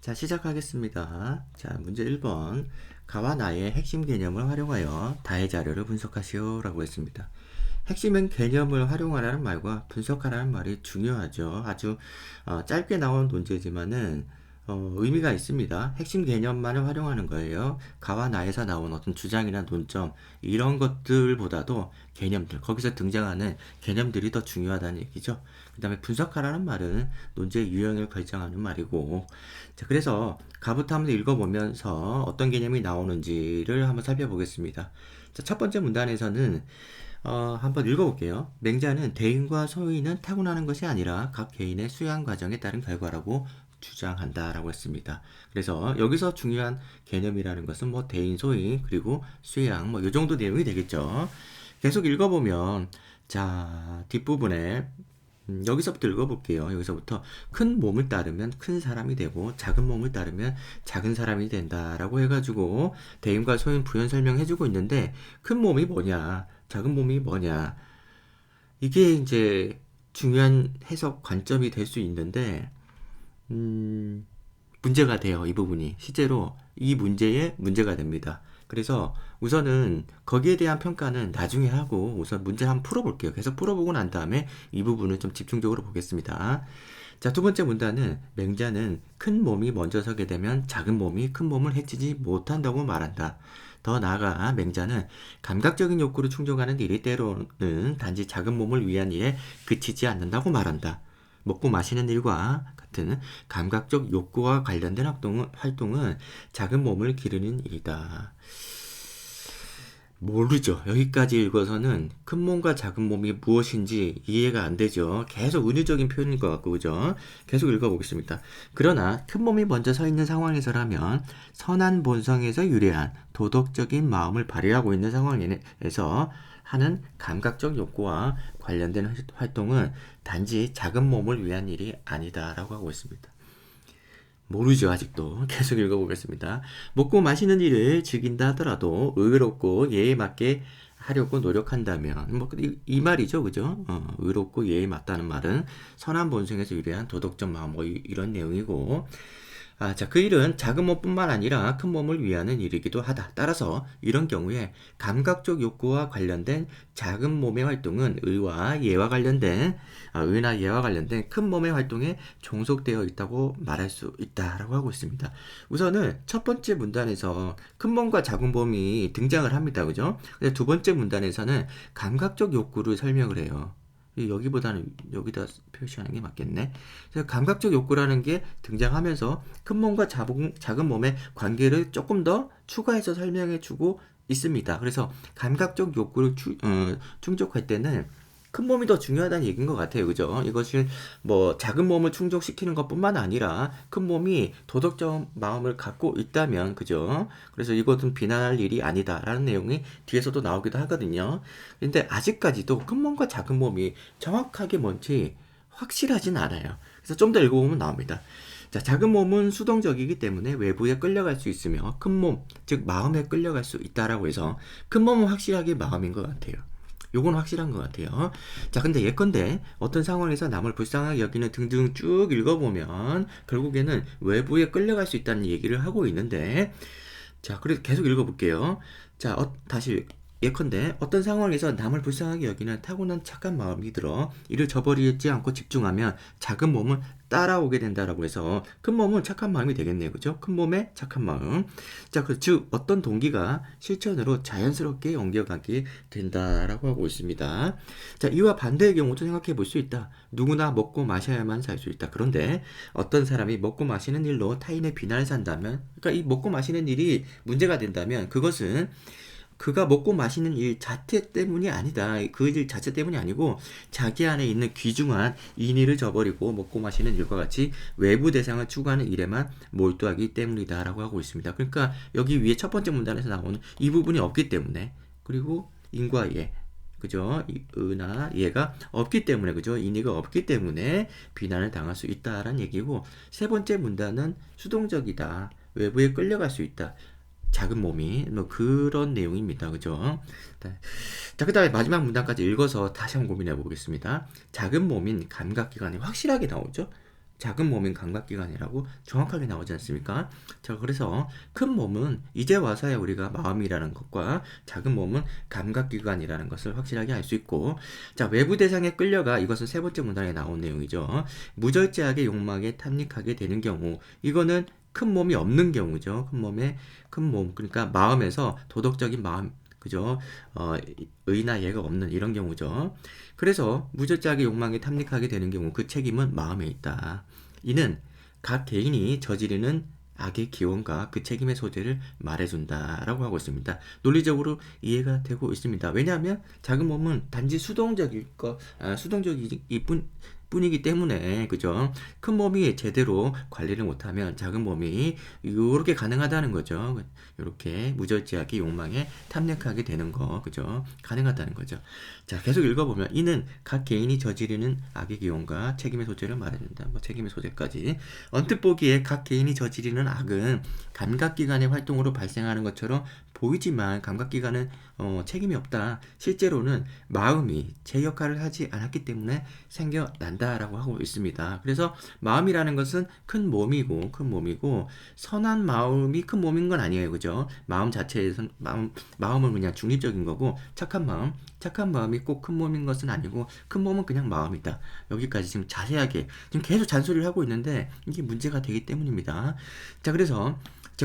자, 시작하겠습니다. 자, 문제 1번. 가와 나의 핵심 개념을 활용하여 다의 자료를 분석하시오 라고 했습니다. 핵심은 개념을 활용하라는 말과 분석하라는 말이 중요하죠. 아주 짧게 나온 논제지만은 의미가 있습니다. 핵심 개념만을 활용하는 거예요. 가와 나에서 나온 어떤 주장이나 논점 이런 것들보다도 개념들, 거기서 등장하는 개념들이 더 중요하다는 얘기죠. 그 다음에 분석하라는 말은 논제의 유형을 결정하는 말이고, 자, 그래서 가부터 한번 읽어보면서 어떤 개념이 나오는지를 한번 살펴보겠습니다. 자, 첫 번째 문단에서는 한번 읽어볼게요. 맹자는 대인과 소인은 타고나는 것이 아니라 각 개인의 수양 과정에 따른 결과라고 주장한다라고 했습니다. 그래서 여기서 중요한 개념이라는 것은 뭐 대인, 소인, 그리고 수양 뭐 이 정도 내용이 되겠죠. 계속 읽어보면 자 뒷부분에 여기서부터 읽어볼게요. 여기서부터 큰 몸을 따르면 큰 사람이 되고 작은 몸을 따르면 작은 사람이 된다라고 해가지고 대인과 소인 부연 설명해주고 있는데 큰 몸이 뭐냐, 작은 몸이 뭐냐 이게 이제 중요한 해석 관점이 될 수 있는데 문제가 돼요. 이 부분이 실제로 이 문제에 문제가 됩니다. 그래서 우선은 거기에 대한 평가는 나중에 하고 우선 문제 한번 풀어볼게요. 계속 풀어보고 난 다음에 이 부분을 좀 집중적으로 보겠습니다. 자, 두 번째 문단은 맹자는 큰 몸이 먼저 서게 되면 작은 몸이 큰 몸을 해치지 못한다고 말한다. 더 나아가 맹자는 감각적인 욕구를 충족하는 일이 때로는 단지 작은 몸을 위한 일에 그치지 않는다고 말한다. 먹고 마시는 일과 같은 감각적 욕구와 관련된 활동은 작은 몸을 기르는 일이다. 모르죠. 여기까지 읽어서는 큰 몸과 작은 몸이 무엇인지 이해가 안 되죠. 계속 은유적인 표현인 것 같고, 그죠? 계속 읽어보겠습니다. 그러나 큰 몸이 먼저 서 있는 상황에서라면 선한 본성에서 유래한 도덕적인 마음을 발휘하고 있는 상황에서 하는 감각적 욕구와 관련된 활동은 단지 작은 몸을 위한 일이 아니다라고 하고 있습니다. 모르죠, 아직도. 계속 읽어보겠습니다. 먹고 마시는 일을 즐긴다 하더라도 의롭고 예에 맞게 하려고 노력한다면 뭐 이 말이죠, 그죠? 의롭고 예에 맞다는 말은 선한 본성에서 유래한 도덕적 마음 뭐 이런 내용이고, 자, 그 일은 작은 몸뿐만 아니라 큰 몸을 위하는 일이기도 하다. 따라서 이런 경우에 감각적 욕구와 관련된 작은 몸의 활동은 의나 예와 관련된 큰 몸의 활동에 종속되어 있다고 말할 수 있다라고 하고 있습니다. 우선은 첫 번째 문단에서 큰 몸과 작은 몸이 등장을 합니다. 그죠? 근데 두 번째 문단에서는 감각적 욕구를 설명을 해요. 여기보다는 여기다 표시하는 게 맞겠네. 그래서 감각적 욕구라는 게 등장하면서 큰 몸과 작은 몸의 관계를 조금 더 추가해서 설명해주고 있습니다. 그래서 감각적 욕구를 충족할 때는 큰 몸이 더 중요하다는 얘기인 것 같아요. 그죠? 이것을 뭐 작은 몸을 충족시키는 것뿐만 아니라 큰 몸이 도덕적 마음을 갖고 있다면, 그죠? 그래서 이것은 비난할 일이 아니다라는 내용이 뒤에서도 나오기도 하거든요. 근데 아직까지도 큰 몸과 작은 몸이 정확하게 뭔지 확실하진 않아요. 그래서 좀 더 읽어보면 나옵니다. 자, 작은 몸은 수동적이기 때문에 외부에 끌려갈 수 있으며 큰 몸, 즉 마음에 끌려갈 수 있다라고 해서 큰 몸은 확실하게 마음인 것 같아요. 요건 확실한 것 같아요. 자, 근데 예컨대 어떤 상황에서 남을 불쌍하게 여기는 등등 쭉 읽어보면 결국에는 외부에 끌려갈 수 있다는 얘기를 하고 있는데, 자, 그래서 계속 읽어볼게요. 자, 다시 예컨대 어떤 상황에서 남을 불쌍하게 여기는 타고난 착한 마음이 들어 이를 저버리지 않고 집중하면 작은 몸은 따라오게 된다라고 해서 큰 몸은 착한 마음이 되겠네요. 그죠? 큰 몸의 착한 마음. 자, 즉 어떤 동기가 실천으로 자연스럽게 옮겨가게 된다라고 하고 있습니다. 자, 이와 반대의 경우도 생각해 볼 수 있다. 누구나 먹고 마셔야만 살 수 있다. 그런데 어떤 사람이 먹고 마시는 일로 타인의 비난을 산다면, 그러니까 이 먹고 마시는 일이 문제가 된다면 그것은 그가 먹고 마시는 일 자체 때문이 아니다. 그 일 자체 때문이 아니고 자기 안에 있는 귀중한 인의를 저버리고 먹고 마시는 일과 같이 외부 대상을 추구하는 일에만 몰두하기 때문이다 라고 하고 있습니다. 그러니까 여기 위에 첫 번째 문단에서 나오는 이 부분이 없기 때문에, 그리고 인과 예, 그죠? 의나 예가 없기 때문에, 그죠? 인의가 없기 때문에 비난을 당할 수 있다라는 얘기고, 세 번째 문단은 수동적이다. 외부에 끌려갈 수 있다. 작은 몸이 뭐 그런 내용입니다. 그죠? 자, 그 다음에 마지막 문단까지 읽어서 다시 한번 고민해 보겠습니다. 작은 몸인 감각기관이 확실하게 나오죠. 작은 몸인 감각기관이라고 정확하게 나오지 않습니까? 자, 그래서 큰 몸은 이제 와서야 우리가 마음이라는 것과 작은 몸은 감각기관이라는 것을 확실하게 알 수 있고, 자, 외부 대상에 끌려가, 이것은 세 번째 문단에 나온 내용이죠. 무절제하게 욕망에 탐닉하게 되는 경우, 이거는 큰 몸이 없는 경우죠. 큰 몸, 그러니까 마음에서 도덕적인 마음, 그죠? 의나 예가 없는 이런 경우죠. 그래서 무절제하게 욕망에 탐닉하게 되는 경우 그 책임은 마음에 있다. 이는 각 개인이 저지르는 악의 기원과 그 책임의 소재를 말해준다라고 하고 있습니다. 논리적으로 이해가 되고 있습니다. 왜냐하면 작은 몸은 단지 수동적일 뿐이기 때문에, 그죠? 큰 몸이 제대로 관리를 못하면 작은 몸이 이렇게 가능하다는 거죠. 이렇게 무절제하게 욕망에 탐닉하게 되는 거, 그죠? 가능하다는 거죠. 자, 계속 읽어보면 이는 각 개인이 저지르는 악의 기원과 책임의 소재를 말해준다. 뭐 책임의 소재까지. 언뜻 보기에 각 개인이 저지르는 악은 감각기관의 활동으로 발생하는 것처럼 보이지만 감각기관은 책임이 없다. 실제로는 마음이 제 역할을 하지 않았기 때문에 생겨난다라고 하고 있습니다. 그래서 마음이라는 것은 큰 몸이고 선한 마음이 큰 몸인 건 아니에요. 그죠? 마음 자체에서 마음은 그냥 중립적인 거고 착한 마음이 꼭 큰 몸인 것은 아니고 큰 몸은 그냥 마음이다. 여기까지 지금 자세하게 지금 계속 잔소리를 하고 있는데 이게 문제가 되기 때문입니다. 자, 그래서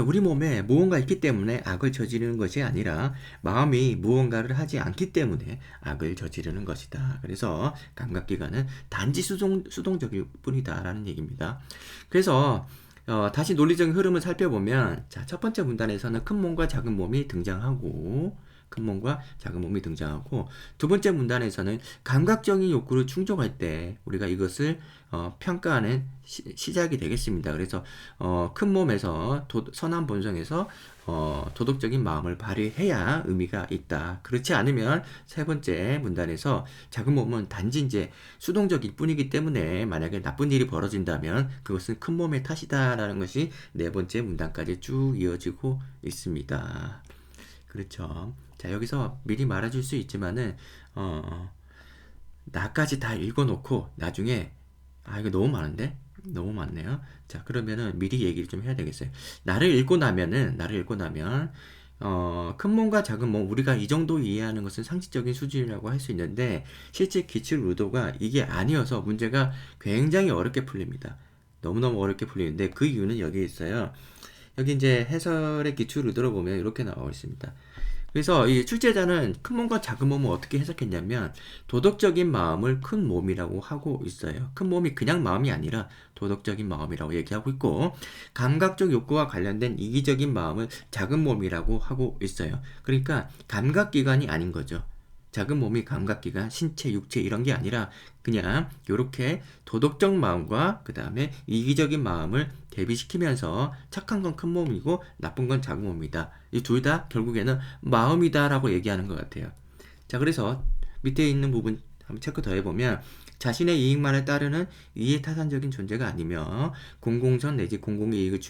우리 몸에 무언가 있기 때문에 악을 저지르는 것이 아니라 마음이 무언가를 하지 않기 때문에 악을 저지르는 것이다. 그래서 감각기관은 단지 수동적일 뿐이다라는 얘기입니다. 그래서 다시 논리적인 흐름을 살펴보면, 자, 첫 번째 문단에서는 큰 몸과 작은 몸이 등장하고, 두 번째 문단에서는 감각적인 욕구를 충족할 때 우리가 이것을 평가하는 시작이 되겠습니다. 그래서 큰 몸에서 선한 본성에서 도덕적인 마음을 발휘해야 의미가 있다. 그렇지 않으면 세 번째 문단에서 작은 몸은 단지 이제 수동적일 뿐이기 때문에 만약에 나쁜 일이 벌어진다면 그것은 큰 몸의 탓이다라는 것이 네 번째 문단까지 쭉 이어지고 있습니다. 그렇죠. 자, 여기서 미리 말해줄 수 있지만은 나까지 다 읽어놓고 나중에 이거 너무 많은데? 너무 많네요. 자, 그러면은 미리 얘기를 좀 해야 되겠어요. 나를 읽고 나면 큰 몸과 작은 몸, 우리가 이 정도 이해하는 것은 상식적인 수준이라고 할 수 있는데 실제 기출 의도가 이게 아니어서 문제가 굉장히 어렵게 풀립니다. 너무너무 어렵게 풀리는데 그 이유는 여기에 있어요. 여기 이제 해설의 기출 의도를 보면 이렇게 나와 있습니다. 그래서 이 출제자는 큰 몸과 작은 몸을 어떻게 해석했냐면 도덕적인 마음을 큰 몸이라고 하고 있어요. 큰 몸이 그냥 마음이 아니라 도덕적인 마음이라고 얘기하고 있고, 감각적 욕구와 관련된 이기적인 마음을 작은 몸이라고 하고 있어요. 그러니까 감각기관이 아닌 거죠. 작은 몸이 감각기관, 신체, 육체 이런 게 아니라 그냥 이렇게 도덕적 마음과 그 다음에 이기적인 마음을 대비시키면서 착한 건 큰 몸이고 나쁜 건 작은 몸이다. 이 둘 다 결국에는 마음이다 라고 얘기하는 것 같아요. 자, 그래서 밑에 있는 부분 한번 체크 더 해보면 자신의 이익만을 따르는 이해타산적인 존재가 아니며 공공선 내지 공공의 이익을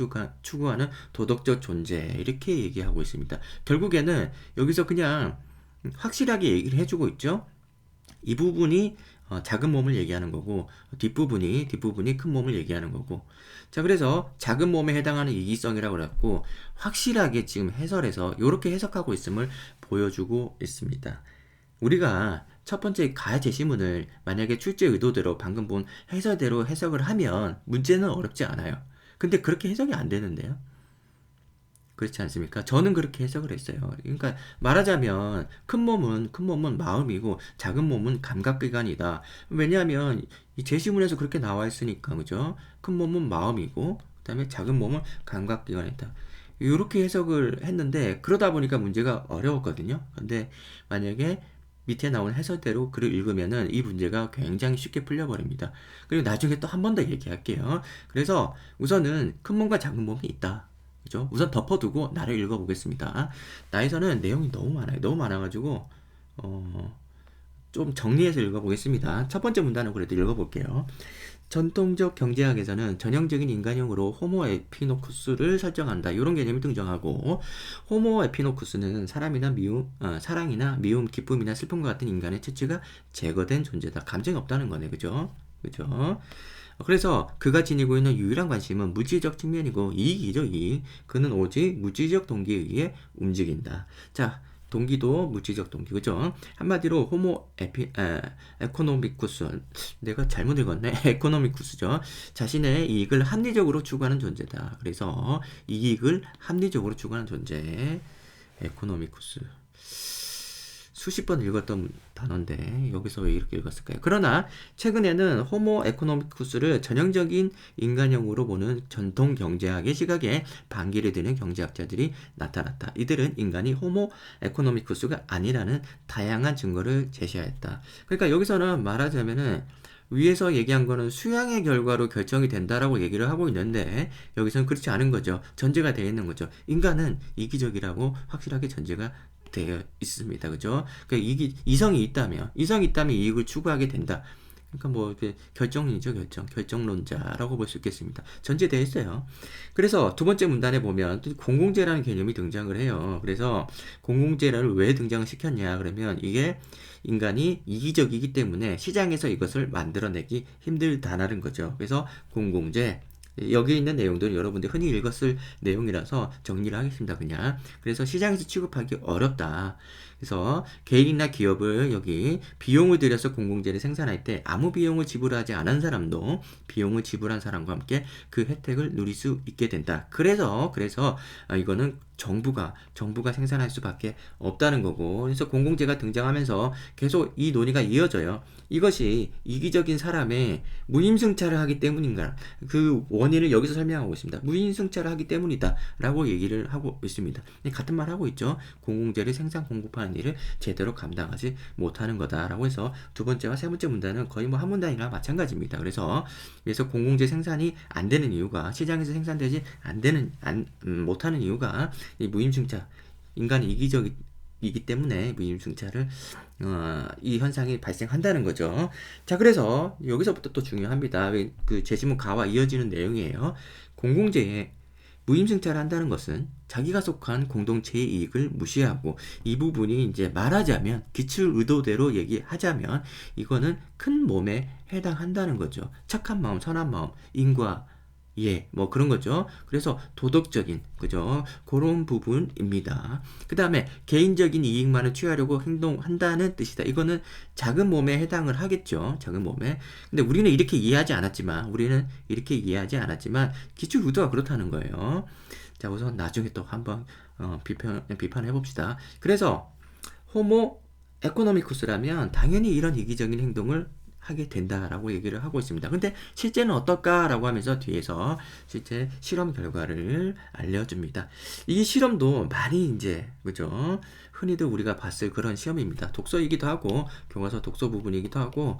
추구하는 도덕적 존재, 이렇게 얘기하고 있습니다. 결국에는 여기서 그냥 확실하게 얘기를 해주고 있죠. 이 부분이 작은 몸을 얘기하는 거고 뒷부분이 큰 몸을 얘기하는 거고. 자, 그래서 작은 몸에 해당하는 이기성이라고 그랬고 확실하게 지금 해설에서 이렇게 해석하고 있음을 보여주고 있습니다. 우리가 첫 번째 가해 제시문을 만약에 출제 의도대로 방금 본 해설대로 해석을 하면 문제는 어렵지 않아요. 근데 그렇게 해석이 안 되는데요. 그렇지 않습니까? 저는 그렇게 해석을 했어요. 그러니까 말하자면 큰 몸은 마음이고 작은 몸은 감각기관이다. 왜냐하면 이 제시문에서 그렇게 나와 있으니까, 그죠? 큰 몸은 마음이고 그다음에 작은 몸은 감각기관이다. 이렇게 해석을 했는데 그러다 보니까 문제가 어려웠거든요. 근데 만약에 밑에 나온 해설대로 글을 읽으면은 이 문제가 굉장히 쉽게 풀려버립니다. 그리고 나중에 또 한 번 더 얘기할게요. 그래서 우선은 큰 몸과 작은 몸이 있다. 그죠? 우선 덮어두고 나를 읽어보겠습니다. 나에서는 내용이 너무 많아요. 너무 많아가지고 좀 정리해서 읽어보겠습니다. 첫 번째 문단은 그래도 읽어볼게요. 전통적 경제학에서는 전형적인 인간형으로 호모 에피노쿠스를 설정한다. 이런 개념이 등장하고, 호모 에피노쿠스는 사랑이나 미움, 기쁨이나 슬픔과 같은 인간의 특질가 제거된 존재다. 감정이 없다는 거네, 그죠? 그죠? 그래서 그가 지니고 있는 유일한 관심은 물질적 측면이고 이익이죠, 이익. 그는 오직 물질적 동기에 의해 움직인다. 자, 동기도 물질적 동기, 그죠? 한마디로 에코노미쿠스, 내가 잘못 읽었네. 에코노미쿠스죠. 자신의 이익을 합리적으로 추구하는 존재다. 그래서 이익을 합리적으로 추구하는 존재, 에코노미쿠스. 수십 번 읽었던 단어인데 여기서 왜 이렇게 읽었을까요? 그러나 최근에는 호모 에코노미쿠스를 전형적인 인간형으로 보는 전통 경제학의 시각에 반기를 드는 경제학자들이 나타났다. 이들은 인간이 호모 에코노미쿠스가 아니라는 다양한 증거를 제시하였다. 그러니까 여기서는 말하자면은 위에서 얘기한 거는 수양의 결과로 결정이 된다라고 얘기를 하고 있는데 여기서는 그렇지 않은 거죠. 전제가 되어 있는 거죠. 인간은 이기적이라고 확실하게 전제가 되어 있습니다. 그죠? 그러니까 이성이 있다면 이익을 추구하게 된다. 그러니까 뭐 결정이죠, 결정론자라고 볼 수 있겠습니다. 전제되어 있어요. 그래서 두 번째 문단에 보면 또 공공재라는 개념이 등장을 해요. 그래서 공공재를 왜 등장을 시켰냐 그러면 이게 인간이 이기적이기 때문에 시장에서 이것을 만들어내기 힘들다라는 거죠. 그래서 공공재 여기 있는 내용들은 여러분들이 흔히 읽었을 내용이라서 정리를 하겠습니다. 그냥. 그래서 시장에서 취급하기 어렵다. 그래서 개인이나 기업을 여기 비용을 들여서 공공재를 생산할 때 아무 비용을 지불하지 않은 사람도 비용을 지불한 사람과 함께 그 혜택을 누릴 수 있게 된다. 그래서 이거는 정부가 생산할 수밖에 없다는 거고, 그래서 공공재가 등장하면서 계속 이 논의가 이어져요. 이것이 이기적인 사람의 무임승차를 하기 때문인가? 그 원인을 여기서 설명하고 있습니다. 무임승차를 하기 때문이다 라고 얘기를 하고 있습니다. 같은 말 하고 있죠. 공공재를 생산 공급하는 일을 제대로 감당하지 못하는 거다라고 해서 두 번째와 세 번째 문단은 거의 뭐 한 문단이나 마찬가지입니다. 그래서 공공재 생산이 안 되는 이유가, 시장에서 생산되지 못하는 이유가 이 무임승차, 인간이 이기적이기 때문에 무임승차를 이 현상이 발생한다는 거죠. 자, 그래서 여기서부터 또 중요합니다. 그 제시문 가와 이어지는 내용이에요. 공공재에 무임승차를 한다는 것은 자기가 속한 공동체의 이익을 무시하고, 이 부분이 이제 말하자면 기출 의도대로 얘기하자면 이거는 큰 몸에 해당한다는 거죠. 착한 마음, 선한 마음, 인과 뭐 그런 거죠. 그래서 도덕적인, 그죠? 그런 부분입니다. 그 다음에 개인적인 이익만을 취하려고 행동한다는 뜻이다. 이거는 작은 몸에 해당을 하겠죠. 작은 몸에. 근데 우리는 이렇게 이해하지 않았지만 기출 의도가 그렇다는 거예요. 자, 우선 나중에 또 한번 비판해 봅시다. 그래서 호모 에코노미쿠스라면 당연히 이런 이기적인 행동을 하게 된다라고 얘기를 하고 있습니다. 근데 실제는 어떨까라고 하면서 뒤에서 실제 실험 결과를 알려줍니다. 이 실험도 많이 이제, 그죠? 흔히들 우리가 봤을 그런 시험입니다. 독서이기도 하고 교과서 독서 부분이기도 하고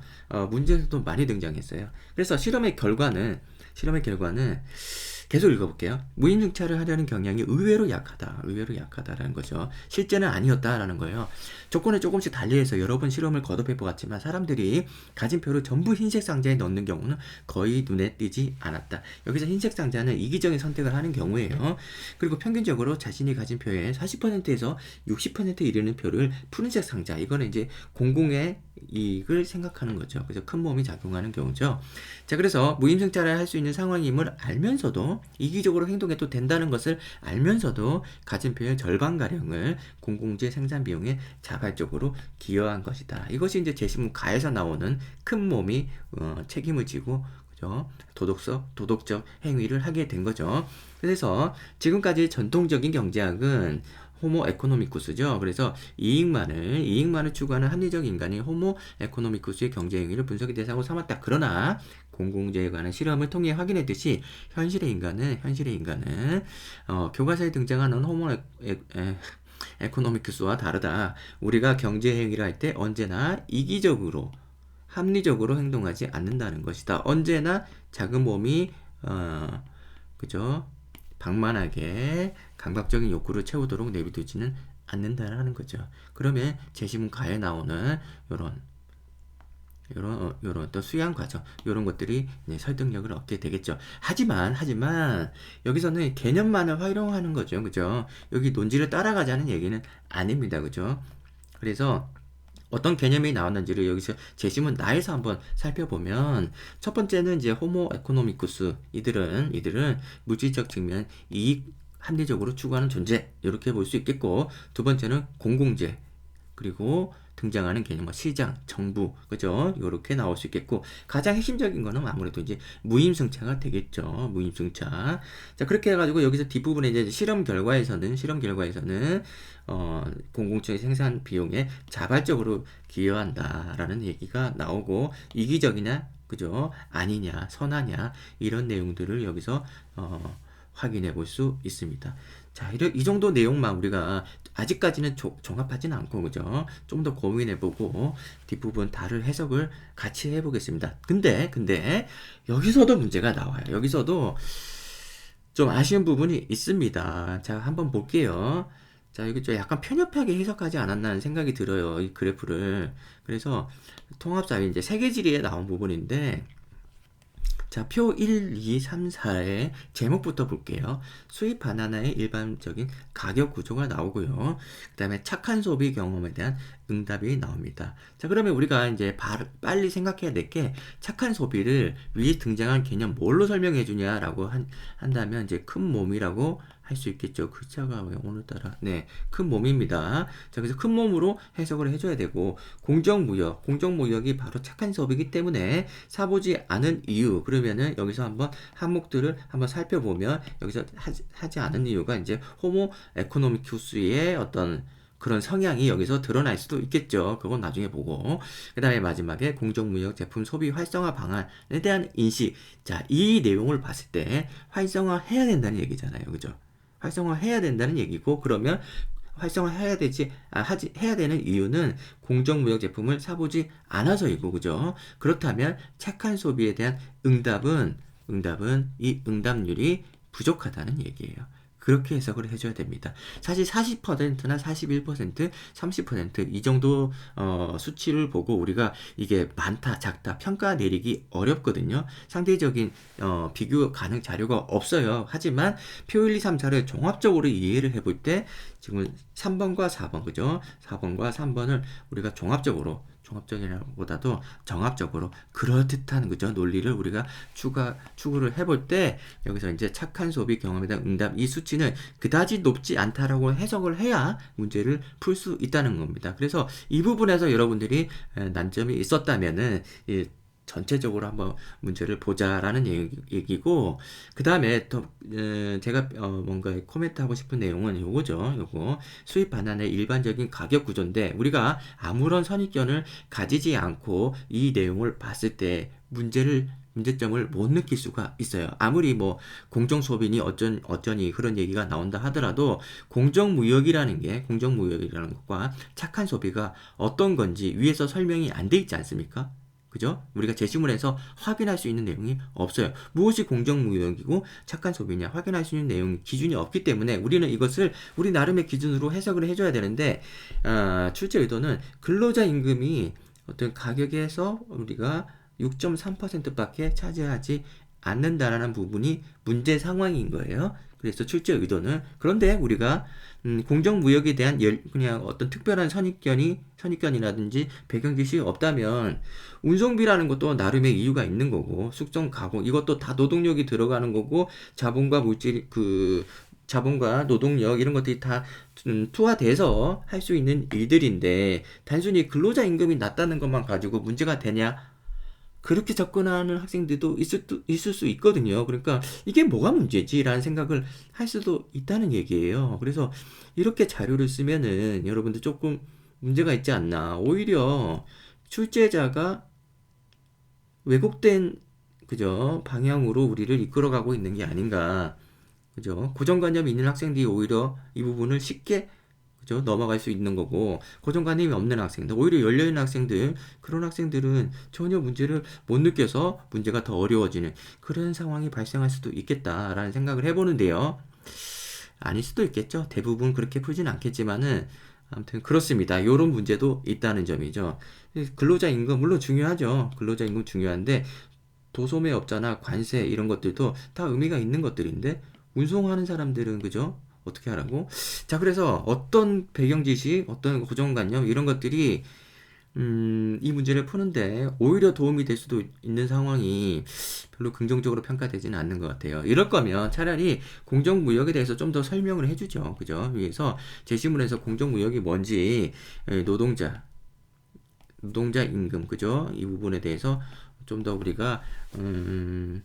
문제에서도 많이 등장했어요. 그래서 실험의 결과는 계속 읽어볼게요. 무임승차를 하려는 경향이 의외로 약하다라는 거죠. 실제는 아니었다라는 거예요. 조건을 조금씩 달리해서 여러 번 실험을 거듭해 보았지만 사람들이 가진 표를 전부 흰색 상자에 넣는 경우는 거의 눈에 띄지 않았다. 여기서 흰색 상자는 이기적인 선택을 하는 경우예요. 그리고 평균적으로 자신이 가진 표의 40%에서 60%에 이르는 표를 푸른색 상자, 이거는 이제 공공의 이익을 생각하는 거죠. 그래서 큰 몸이 작용하는 경우죠. 자, 그래서 무임승차를 할 수 있는 상황임을 알면서도 이기적으로 행동해도 된다는 것을 알면서도 가진 표의 절반가량을 공공재 생산 비용에 자발적으로 기여한 것이다. 이것이 이제 제시문 가에서 나오는 큰 몸이 책임을 지고, 그죠? 도덕적 행위를 하게 된 거죠. 그래서 지금까지 전통적인 경제학은 호모 에코노미쿠스죠. 그래서 이익만을 추구하는 합리적 인간이 호모 에코노미쿠스의 경제 행위를 분석의 대상으로 삼았다. 그러나 공공재에 관한 실험을 통해 확인했듯이 현실의 인간은 교과서에 등장하는 호모 에코노미쿠스와 다르다. 우리가 경제 행위를 할 때 언제나 이기적으로, 합리적으로 행동하지 않는다는 것이다. 언제나 작은 몸이 그죠? 방만하게 감각적인 욕구를 채우도록 내비두지는 않는다라는 거죠. 그러면 제시문 가에 나오는 요런 또 수양 과정, 요런 것들이 설득력을 얻게 되겠죠. 하지만 여기서는 개념만을 활용하는 거죠. 그죠? 여기 논지를 따라가자는 얘기는 아닙니다. 그죠? 그래서 어떤 개념이 나왔는지를 여기서 제시문 나에서 한번 살펴보면 첫 번째는 이제 호모 에코노미쿠스 이들은 물질적 측면 이익 합리적으로 추구하는 존재 이렇게 볼 수 있겠고 두 번째는 공공재 그리고 등장하는 개념은 시장, 정부, 그죠? 이렇게 나올 수 있겠고 가장 핵심적인 거는 아무래도 이제 무임승차가 되겠죠. 무임승차. 자 그렇게 해가지고 여기서 뒷부분에 이제 실험 결과에서는 공공적인 생산 비용에 자발적으로 기여한다라는 얘기가 나오고 이기적이냐, 그죠? 아니냐, 선하냐 이런 내용들을 여기서 확인해 볼 수 있습니다. 자, 이 정도 내용만 우리가 아직까지는 종합하진 않고, 그죠? 좀 더 고민해보고, 뒷부분 다른 해석을 같이 해보겠습니다. 근데, 여기서도 문제가 나와요. 여기서도 좀 아쉬운 부분이 있습니다. 자, 한번 볼게요. 자, 여기 좀 약간 편협하게 해석하지 않았나는 생각이 들어요. 이 그래프를. 그래서 통합사회 이제 세계지리에 나온 부분인데, 자, 표 1, 2, 3, 4의 제목부터 볼게요. 수입 바나나의 일반적인 가격 구조가 나오고요. 그 다음에 착한 소비 경험에 대한 응답이 나옵니다. 자, 그러면 우리가 이제 빨리 생각해야 될 게 착한 소비를 위에 등장한 개념 뭘로 설명해 주냐라고 한다면 이제 큰 몸이라고 할 수 있겠죠. 글자가 왜 오늘따라 큰 몸입니다. 자, 그래서 큰 몸으로 해석을 해줘야 되고 공정무역이 바로 착한 소비이기 때문에 사보지 않은 이유 그러면은 여기서 한번 항목들을 한번 살펴보면 여기서 하지 않은 이유가 이제 호모 에코노미쿠스의 어떤 그런 성향이 여기서 드러날 수도 있겠죠. 그건 나중에 보고. 그 다음에 마지막에 공정무역 제품 소비 활성화 방안에 대한 인식. 자, 이 내용을 봤을 때 활성화 해야 된다는 얘기잖아요. 그죠? 활성화 해야 된다는 얘기고, 그러면 활성화 해야 해야 되는 이유는 공정무역 제품을 사보지 않아서이고, 그죠? 그렇다면 착한 소비에 대한 응답은 이 응답률이 부족하다는 얘기예요. 그렇게 해석을 해줘야 됩니다. 사실 40%나 41%, 30%이 정도 수치를 보고 우리가 이게 많다, 작다 평가 내리기 어렵거든요. 상대적인 비교 가능 자료가 없어요. 하지만 표 1, 2, 3, 4를 종합적으로 이해를 해볼 때 지금 3번과 4번, 그죠? 4번과 3번을 우리가 종합적이라보다도 정합적으로 그럴듯한 그죠 논리를 우리가 추구를 해볼 때 여기서 이제 착한 소비 경험에 대한 응답 이 수치는 그다지 높지 않다라고 해석을 해야 문제를 풀 수 있다는 겁니다. 그래서 이 부분에서 여러분들이 난점이 있었다면은 전체적으로 한번 문제를 보자라는 얘기고 그 다음에 더 제가 뭔가 코멘트 하고 싶은 내용은 요거 수입 바나나의 일반적인 가격 구조인데 우리가 아무런 선입견을 가지지 않고 이 내용을 봤을 때 문제점을 못 느낄 수가 있어요. 아무리 뭐 공정소비니 어쩌니 그런 얘기가 나온다 하더라도 공정무역이라는 것과 착한 소비가 어떤 건지 위에서 설명이 안 돼 있지 않습니까? 그죠? 우리가 제시문에서 확인할 수 있는 내용이 없어요. 무엇이 공정무역이고 착한 소비냐 확인할 수 있는 내용 기준이 없기 때문에 우리는 이것을 우리 나름의 기준으로 해석을 해줘야 되는데 출제 의도는 근로자 임금이 어떤 가격에서 우리가 6.3%밖에 차지하지 않는다라는 부분이 문제 상황인 거예요. 그래서 출제 의도는 그런데 우리가 공정무역에 대한 그냥 어떤 특별한 선입견이라든지 배경 지식이 없다면 운송비라는 것도 나름의 이유가 있는 거고 숙성 가공 이것도 다 노동력이 들어가는 거고 자본과 노동력 이런 것들이 다 투하돼서 할 수 있는 일들인데 단순히 근로자 임금이 낮다는 것만 가지고 문제가 되냐? 그렇게 접근하는 학생들도 있을 수 있거든요. 그러니까 이게 뭐가 문제지라는 생각을 할 수도 있다는 얘기예요. 그래서 이렇게 자료를 쓰면은 여러분들 조금 문제가 있지 않나. 오히려 출제자가 왜곡된 그죠 방향으로 우리를 이끌어가고 있는 게 아닌가. 그죠? 고정관념이 있는 학생들이 오히려 이 부분을 쉽게 그죠? 넘어갈 수 있는 거고 고정관념이 없는 학생들 오히려 열려있는 학생들 그런 학생들은 전혀 문제를 못 느껴서 문제가 더 어려워지는 그런 상황이 발생할 수도 있겠다라는 생각을 해보는데요. 아닐 수도 있겠죠. 대부분 그렇게 풀진 않겠지만은 아무튼 그렇습니다. 이런 문제도 있다는 점이죠. 근로자 임금 물론 중요하죠. 근로자 임금 중요한데 도소매업자나 관세 이런 것들도 다 의미가 있는 것들인데 운송하는 사람들은 그죠? 어떻게 하라고? 자, 그래서 어떤 배경 지식, 어떤 고정관념 이런 것들이 이 문제를 푸는데 오히려 도움이 될 수도 있는 상황이 별로 긍정적으로 평가되지는 않는 것 같아요. 이럴 거면 차라리 공정무역에 대해서 좀 더 설명을 해주죠. 그죠? 위에서 제시문에서 공정무역이 뭔지 노동자 임금, 그죠? 이 부분에 대해서 좀 더 우리가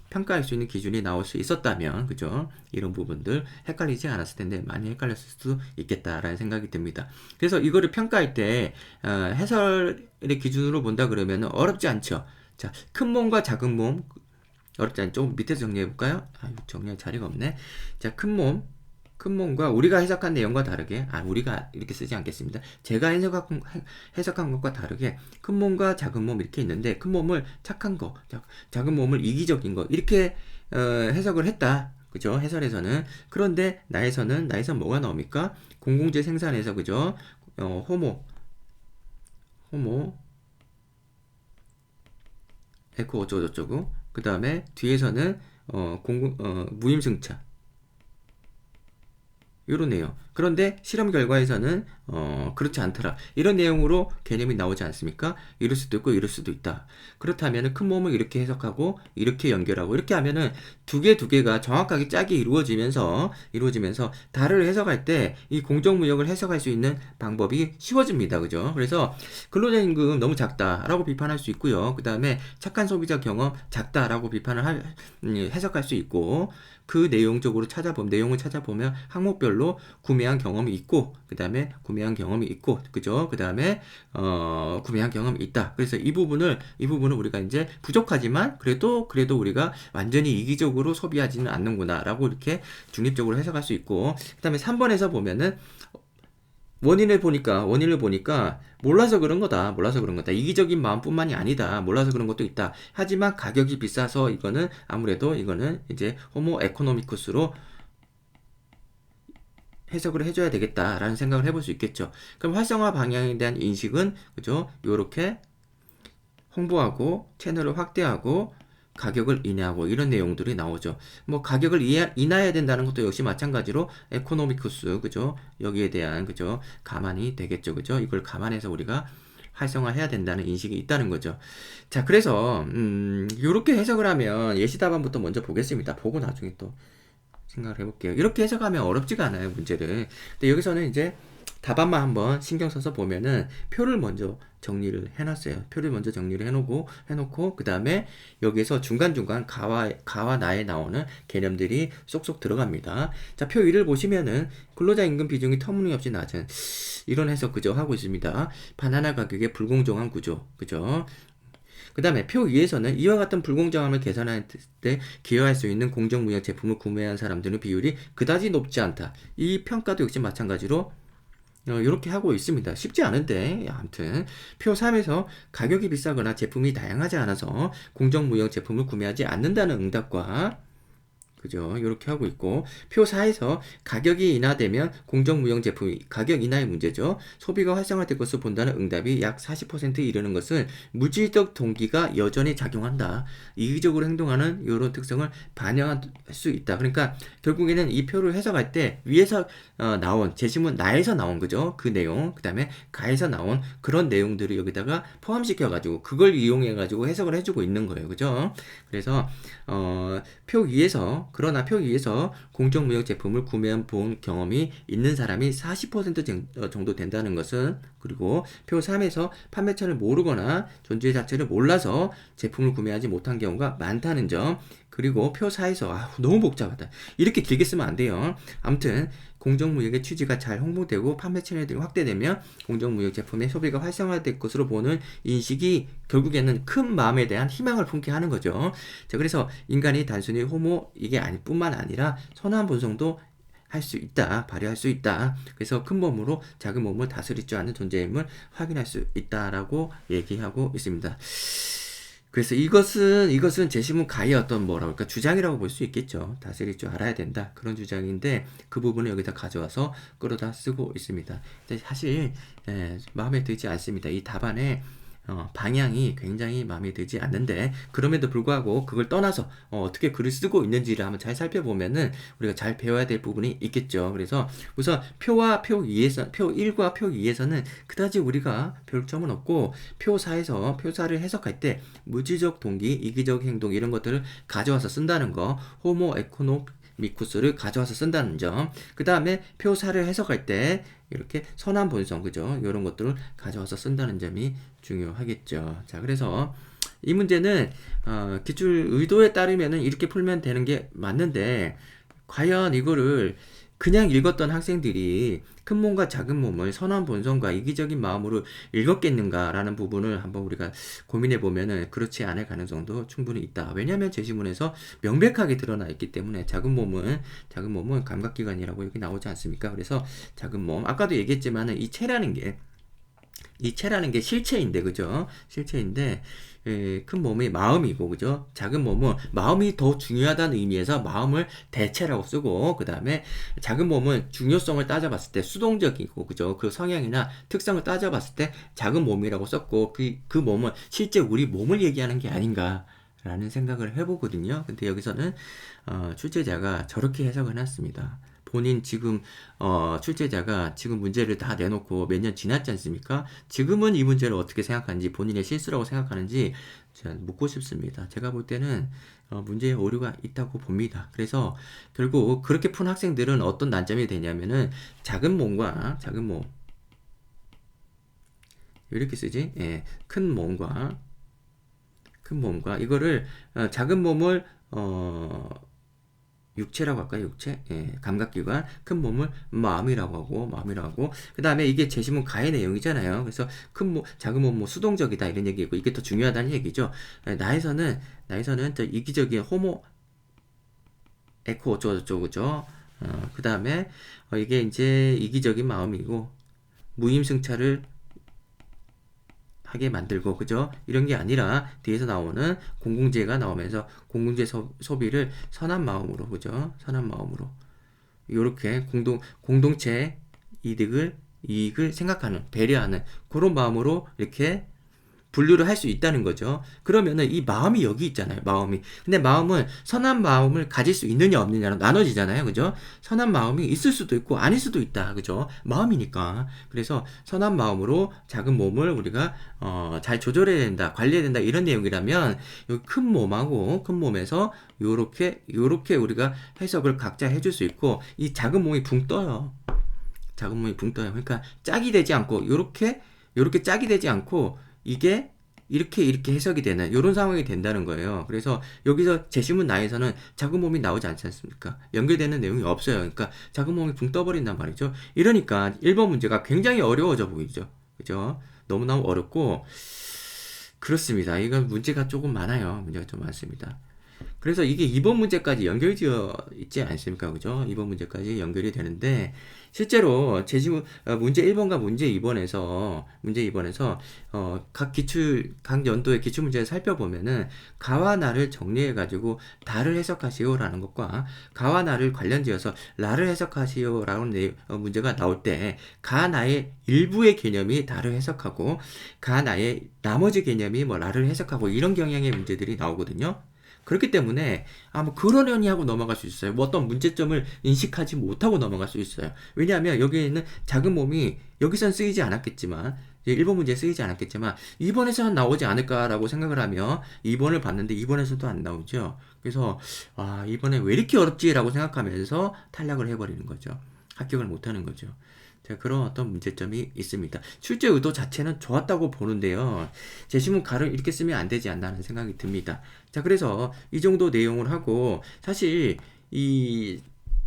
평가할 수 있는 기준이 나올 수 있었다면, 그죠? 이런 부분들 헷갈리지 않았을 텐데 많이 헷갈렸을 수도 있겠다라는 생각이 듭니다. 그래서 이거를 평가할 때 해설의 기준으로 본다 그러면 어렵지 않죠. 자, 큰 몸과 작은 몸 어렵지 않죠? 좀 밑에서 정리해 볼까요? 정리할 자리가 없네. 자, 큰 몸과 우리가 해석한 내용과 다르게, 우리가 이렇게 쓰지 않겠습니다. 제가 해석한 것과 다르게 큰 몸과 작은 몸 이렇게 있는데, 큰 몸을 착한 거, 작은 몸을 이기적인 거, 이렇게 해석을 했다. 그죠? 해설에서는. 그런데 나에서는 뭐가 나옵니까? 공공재 생산에서, 그죠? 호모, 에코 어쩌고저쩌고. 그 다음에 뒤에서는 무임승차. 요런 내용. 그런데 실험 결과에서는 그렇지 않더라. 이런 내용으로 개념이 나오지 않습니까? 이럴 수도 있고 이럴 수도 있다. 그렇다면 큰 몸을 이렇게 해석하고 이렇게 연결하고 이렇게 하면은 두 개가 정확하게 짝이 이루어지면서 달을 해석할 때 이 공정무역을 해석할 수 있는 방법이 쉬워집니다. 그죠? 그래서 근로자 임금 너무 작다라고 비판할 수 있고요. 그 다음에 착한 소비자 경험 작다라고 해석할 수 있고, 그 내용을 찾아보면 항목별로 구매한 경험이 있고, 그 다음에 구매한 경험이 있고, 그죠? 그 다음에 구매한 경험이 있다. 그래서 이 부분을 우리가 이제 부족하지만 그래도 우리가 완전히 이기적으로 소비하지는 않는구나라고 이렇게 중립적으로 해석할 수 있고, 그 다음에 3번에서 보면은 원인을 보니까 몰라서 그런 거다. 이기적인 마음뿐만이 아니다. 몰라서 그런 것도 있다. 하지만 가격이 비싸서 이거는 이제 호모 에코노미쿠스로 해석을 해줘야 되겠다라는 생각을 해볼 수 있겠죠. 그럼 활성화 방향에 대한 인식은, 그죠? 요렇게 홍보하고 채널을 확대하고 가격을 인하하고 이런 내용들이 나오죠. 뭐 가격을 인하해야 된다는 것도 역시 마찬가지로 에코노미쿠스, 그죠? 여기에 대한, 그죠? 감안이 되겠죠. 그죠? 이걸 감안해서 우리가 활성화해야 된다는 인식이 있다는 거죠. 자, 그래서 이렇게 해석을 하면 예시 답안부터 먼저 보겠습니다. 보고 나중에 또 생각을 해볼게요. 이렇게 해석하면 어렵지가 않아요, 문제를. 근데 여기서는 이제 답안만 한번 신경 써서 보면은 표를 먼저 정리를 해놨어요. 표를 먼저 정리를 해놓고 그 다음에 여기에서 중간중간 가와 나에 나오는 개념들이 쏙쏙 들어갑니다. 자, 표 1을 보시면은 근로자 임금 비중이 터무니없이 낮은 이런 해석, 그죠? 하고 있습니다. 바나나 가격의 불공정한 구조, 그죠? 그 다음에 표 2에서는 이와 같은 불공정함을 개선할 때 기여할 수 있는 공정무역 제품을 구매한 사람들의 비율이 그다지 높지 않다. 이 평가도 역시 마찬가지로 이렇게 하고 있습니다. 쉽지 않은데, 아무튼 표 3에서 가격이 비싸거나 제품이 다양하지 않아서 공정무역 제품을 구매하지 않는다는 응답과, 그죠? 이렇게 하고 있고, 표 4에서 가격이 인하되면 공정무역 제품이 가격 인하의 문제죠. 소비가 활성화될 것을 본다는 응답이 약 40%에 이르는 것은 물질적 동기가 여전히 작용한다. 이기적으로 행동하는 이런 특성을 반영할 수 있다. 그러니까 결국에는 이 표를 해석할 때 위에서 나온 제시문 나에서 나온, 그죠? 그 내용, 그 다음에 가에서 나온 그런 내용들을 여기다가 포함시켜가지고 그걸 이용해가지고 해석을 해주고 있는 거예요. 그죠? 그래서 그러나 표 위에서 공정무역 제품을 구매한 본 경험이 있는 사람이 40% 정도 된다는 것은, 그리고 표 3에서 판매처를 모르거나 존재 자체를 몰라서 제품을 구매하지 못한 경우가 많다는 점, 그리고 표 4에서 너무 복잡하다. 이렇게 길게 쓰면 안 돼요. 아무튼 공정무역의 취지가 잘 홍보되고 판매 채널들이 확대되면 공정무역 제품의 소비가 활성화될 것으로 보는 인식이 결국에는 큰 마음에 대한 희망을 품게 하는 거죠. 자, 그래서 인간이 단순히 이게 뿐만 아니라 선한 본성도 발휘할 수 있다. 그래서 큰 몸으로 작은 몸을 다스릴 줄 아는 존재임을 확인할 수 있다라고 얘기하고 있습니다. 그래서 이것은 제시문 가의 어떤 주장이라고 볼 수 있겠죠. 다스릴 줄 알아야 된다. 그런 주장인데 그 부분을 여기다 가져와서 끌어다 쓰고 있습니다. 근데 사실 마음에 들지 않습니다. 이 답안에 방향이 굉장히 마음에 들지 않는데, 그럼에도 불구하고 그걸 떠나서 어떻게 글을 쓰고 있는지를 한번 잘 살펴보면은 우리가 잘 배워야 될 부분이 있겠죠. 그래서 우선 표와 표 2에서, 표 1과 표 2에서는 그다지 우리가 배울 점은 없고, 표 4에서 표사를 해석할 때 무지적 동기, 이기적 행동 이런 것들을 가져와서 쓴다는 거, 호모 에코노미쿠스를 가져와서 쓴다는 점, 그 다음에 표 4를 해석할 때 이렇게 선한 본성, 그죠? 이런 것들을 가져와서 쓴다는 점이 중요하겠죠. 자, 그래서 이 문제는 기출 의도에 따르면은 이렇게 풀면 되는 게 맞는데, 과연 이거를 그냥 읽었던 학생들이 큰 몸과 작은 몸을 선한 본성과 이기적인 마음으로 읽었겠는가라는 부분을 한번 우리가 고민해 보면은 그렇지 않을 가능성도 충분히 있다. 왜냐하면 제시문에서 명백하게 드러나 있기 때문에 작은 몸은 감각기관이라고 여기 나오지 않습니까? 그래서 작은 몸, 아까도 얘기했지만은 이 체라는 게 실체인데, 그죠? 실체인데, 큰 몸이 마음이고, 그죠? 작은 몸은 마음이 더 중요하다는 의미에서 마음을 대체라고 쓰고, 그 다음에 작은 몸은 중요성을 따져봤을 때 수동적이고, 그죠? 그 성향이나 특성을 따져봤을 때 작은 몸이라고 썼고, 그 몸은 실제 우리 몸을 얘기하는 게 아닌가 라는 생각을 해보거든요. 근데 여기서는 출제자가 저렇게 해석을 해놨습니다. 본인 지금 출제자가 지금 문제를 다 내놓고 몇 년 지났지 않습니까? 지금은 이 문제를 어떻게 생각하는지, 본인의 실수라고 생각하는지 제가 묻고 싶습니다. 제가 볼 때는 문제에 오류가 있다고 봅니다. 그래서 결국 그렇게 푼 학생들은 어떤 난점이 되냐면은 작은 몸 이렇게 쓰지? 예, 큰 몸과 이거를 작은 몸을 육체라고 할까요? 육체? 예, 감각기관. 큰 몸을 마음이라고 하고. 그 다음에 이게 제시문 가의 내용이잖아요. 그래서 작은 몸, 수동적이다 이런 얘기고, 이게 더 중요하다는 얘기죠. 예, 나에서는 저 이기적인 호모 에코 어쩌고저쩌고, 그죠? 그 다음에 이게 이제 이기적인 마음이고, 무임승차를 하게 만들고, 그죠? 이런 게 아니라 뒤에서 나오는 공공재가 나오면서 공공재 소비를 선한 마음으로, 그죠? 선한 마음으로 이렇게 공동체 이익을 생각하는, 배려하는 그런 마음으로 이렇게 분류를 할 수 있다는 거죠. 그러면은 이 마음이 여기 있잖아요. 마음이. 근데 마음은 선한 마음을 가질 수 있느냐 없느냐로 나눠지잖아요. 그죠? 선한 마음이 있을 수도 있고 아닐 수도 있다. 그죠? 마음이니까. 그래서 선한 마음으로 작은 몸을 우리가 잘 조절해야 된다, 관리해야 된다 이런 내용이라면, 여기 큰 몸에서 요렇게 우리가 해석을 각자 해줄 수 있고, 이 작은 몸이 붕 떠요. 그러니까 짝이 되지 않고 요렇게 짝이 되지 않고 이게 이렇게 해석이 되는 이런 상황이 된다는 거예요. 그래서 여기서 제시문 나에서는 작은 몸이 나오지 않지 않습니까? 연결되는 내용이 없어요. 그러니까 작은 몸이 붕 떠버린단 말이죠. 이러니까 1번 문제가 굉장히 어려워져 보이죠. 그죠? 너무너무 어렵고, 그렇습니다. 이건 문제가 조금 많아요. 문제가 좀 많습니다. 그래서 이게 2번 문제까지 연결되어 있지 않습니까? 그죠? 2번 문제까지 연결이 되는데, 실제로 제시문 문제 1번과 문제 2번에서 각 연도의 기출 문제를 살펴보면은 가와 나를 정리해 가지고 다를 해석하시오라는 것과 가와 나를 관련지어서 라를 해석하시오라는 문제가 나올 때, 가 나의 일부의 개념이 다를 해석하고 가 나의 나머지 개념이 라를 해석하고 이런 경향의 문제들이 나오거든요. 그렇기 때문에 뭐 그러려니 하고 넘어갈 수 있어요. 뭐 어떤 문제점을 인식하지 못하고 넘어갈 수 있어요. 왜냐하면 여기에 있는 작은 몸이 여기선 쓰이지 않았겠지만, 1번 문제에 쓰이지 않았겠지만 2번에서는 나오지 않을까라고 생각을 하며 2번을 봤는데 2번에서도 안 나오죠. 그래서 이번에 왜 이렇게 어렵지라고 생각하면서 탈락을 해버리는 거죠. 합격을 못하는 거죠. 자, 그런 어떤 문제점이 있습니다. 출제 의도 자체는 좋았다고 보는데요. 제시문 가를 이렇게 쓰면 안 되지 않나 하는 생각이 듭니다. 자, 그래서 이 정도 내용을 하고, 사실 이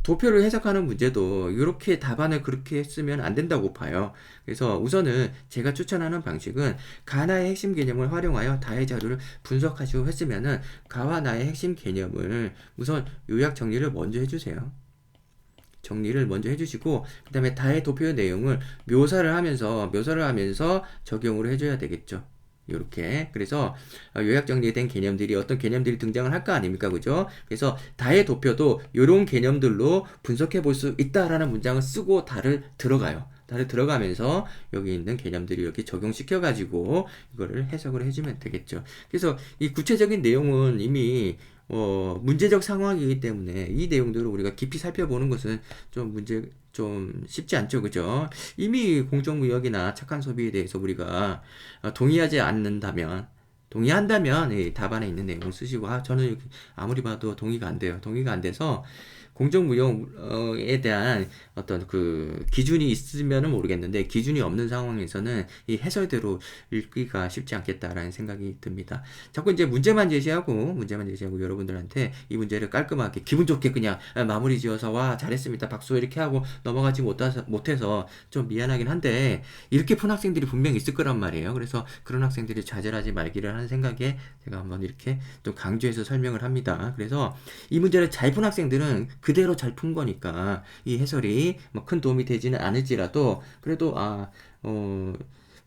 도표를 해석하는 문제도 이렇게 답안을 그렇게 쓰면 안 된다고 봐요. 그래서 우선은 제가 추천하는 방식은 가나의 핵심 개념을 활용하여 다의 자료를 분석하시고 했으면은 가와 나의 핵심 개념을 우선 요약 정리를 먼저 해주세요. 그 다음에 다의 도표의 내용을 묘사를 하면서 적용을 해줘야 되겠죠. 요렇게. 그래서 요약 정리된 개념들이, 어떤 개념들이 등장을 할 거 아닙니까? 그죠? 그래서 다의 도표도 요런 개념들로 분석해 볼 수 있다라는 문장을 쓰고 다를 들어가요. 다시 들어가면서 여기 있는 개념들이 이렇게 적용시켜 가지고 이거를 해석을 해주면 되겠죠. 그래서 이 구체적인 내용은 이미 문제적 상황이기 때문에 이 내용들을 우리가 깊이 살펴보는 것은 좀 쉽지 않죠, 그죠? 이미 공정무역이나 착한 소비에 대해서 우리가 동의하지 않는다면, 동의한다면 이 답안에 있는 내용을 쓰시고, 저는 아무리 봐도 동의가 안 돼요. 동의가 안 돼서 공정무역에 대한 어떤 그 기준이 있으면은 모르겠는데 기준이 없는 상황에서는 이 해설대로 읽기가 쉽지 않겠다라는 생각이 듭니다. 자꾸 이제 문제만 제시하고 여러분들한테 이 문제를 깔끔하게 기분 좋게 그냥 마무리 지어서 와 잘했습니다 박수 이렇게 하고 넘어가지 못해서 좀 미안하긴 한데 이렇게 푼 학생들이 분명히 있을 거란 말이에요. 그래서 그런 학생들이 좌절하지 말기를 하는 생각에 제가 한번 이렇게 좀 강조해서 설명을 합니다. 그래서 이 문제를 잘 푼 학생들은 그대로 잘 푼 거니까 이 해설이 뭐 큰 도움이 되지는 않을지라도 그래도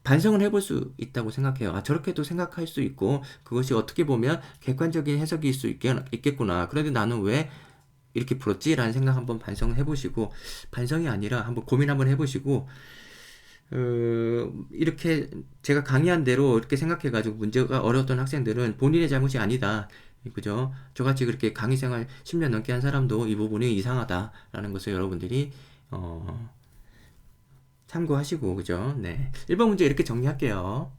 반성을 해볼 수 있다고 생각해요. 저렇게도 생각할 수 있고 그것이 어떻게 보면 객관적인 해석일 수 있겠구나. 그런데 나는 왜 이렇게 풀었지? 라는 생각 한번 반성을 해보시고 반성이 아니라 한번 고민 한번 해보시고 이렇게 제가 강의한 대로 이렇게 생각해가지고 문제가 어려웠던 학생들은 본인의 잘못이 아니다. 그죠? 저같이 그렇게 강의 생활 10년 넘게 한 사람도 이 부분이 이상하다라는 것을 여러분들이 참고하시고, 그죠? 네. 1번 문제 이렇게 정리할게요.